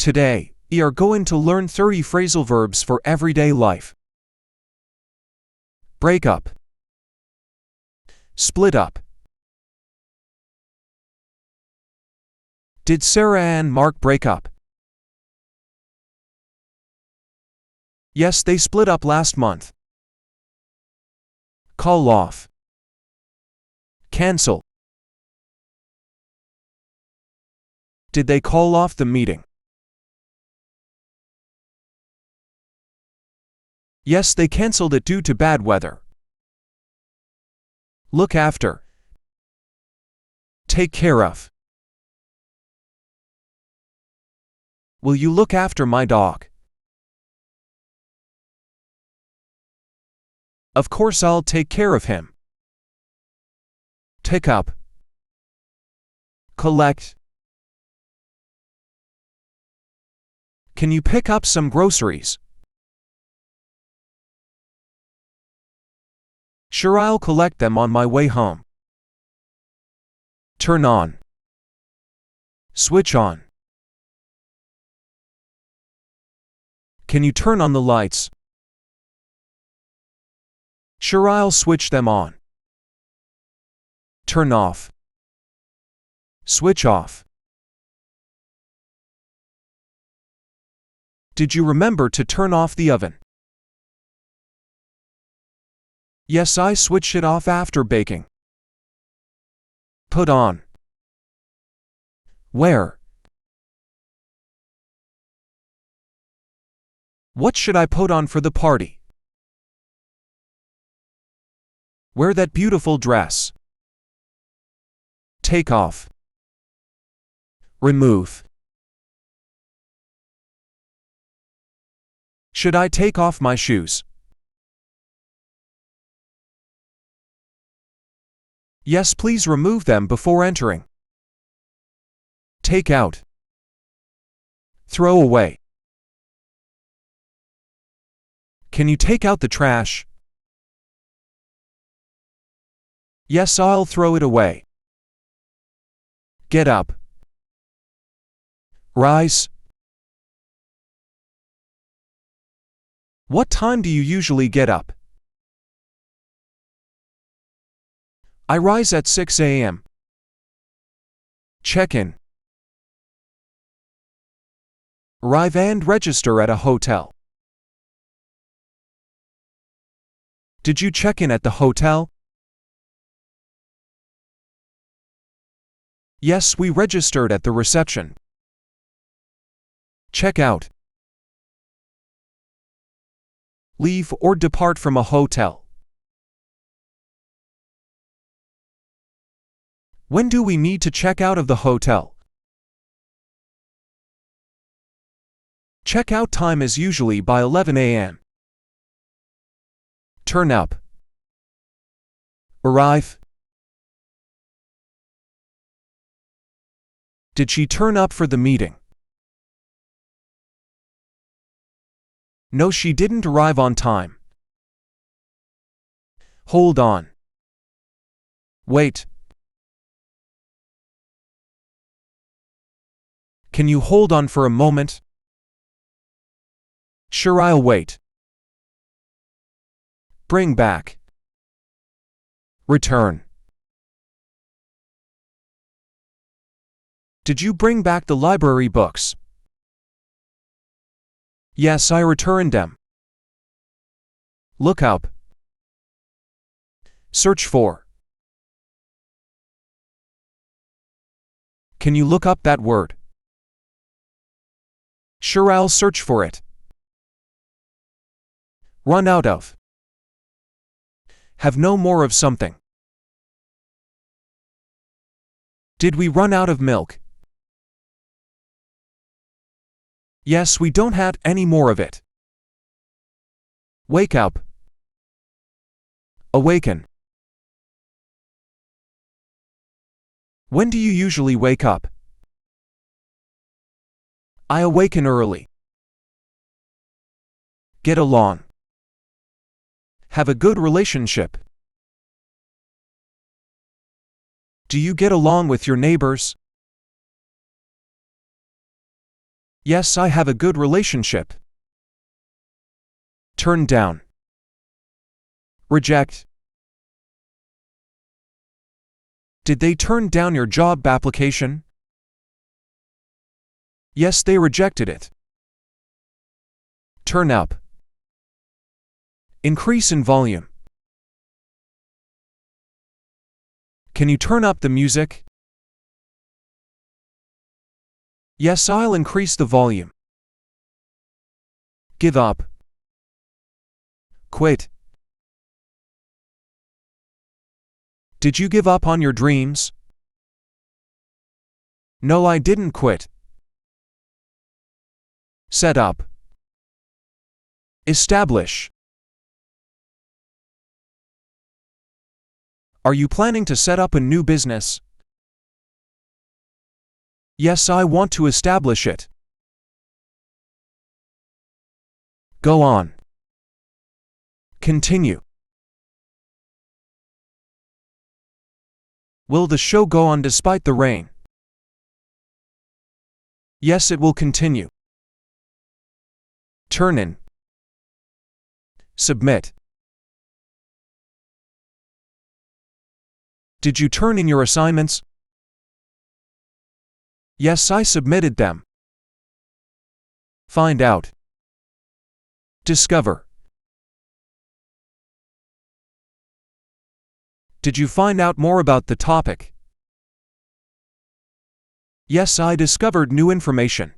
Today, we are going to learn 30 phrasal verbs for everyday life. Break up. Split up. Did Sarah and Mark break up? Yes, they split up last month. Call off. Cancel. Did they call off the meeting? Yes, they canceled it due to bad weather. Look after. Take care of. Will you look after my dog? Of course I'll take care of him. Pick up. Collect. Can you pick up some groceries? Sure, I'll collect them on my way home. Turn on. Switch on. Can you turn on the lights? Sure, I'll switch them on. Turn off. Switch off. Did you remember to turn off the oven? Yes, I switched it off after baking. Put on. Wear. What should I put on for the party? Wear that beautiful dress. Take off. Remove. Should I take off my shoes? Yes, please remove them before entering. Take out. Throw away. Can you take out the trash? Yes, I'll throw it away. Get up. Rise. What time do you usually get up? I rise at 6 a.m. Check in. Arrive and register at a hotel. Did you check in at the hotel? Yes, we registered at the reception. Check out. Leave or depart from a hotel. When do we need to check out of the hotel? Check-out time is usually by 11 a.m. Turn up. Arrive. Did she turn up for the meeting? No, she didn't arrive on time. Hold on. Wait. Can you hold on for a moment? Sure, I'll wait. Bring back. Return. Did you bring back the library books? Yes, I returned them. Look up. Search for. Can you look up that word? Sure, I'll search for it. Run out of. Have no more of something. Did we run out of milk? Yes, we don't have any more of it. Wake up. Awaken. When do you usually wake up? I awaken early. Get along. Have a good relationship. Do you get along with your neighbors? Yes, I have a good relationship. Turn down. Reject. Did they turn down your job application? Yes, they rejected it. Turn up. Increase in volume. Can you turn up the music? Yes, I'll increase the volume. Give up. Quit. Did you give up on your dreams? No, I didn't quit. Set up. Establish. Are you planning to set up a new business? Yes, I want to establish it. Go on. Continue. Will the show go on despite the rain? Yes, it will continue. Turn in. Submit. Did you turn in your assignments? Yes, I submitted them. Find out. Discover. Did you find out more about the topic? Yes, I discovered new information.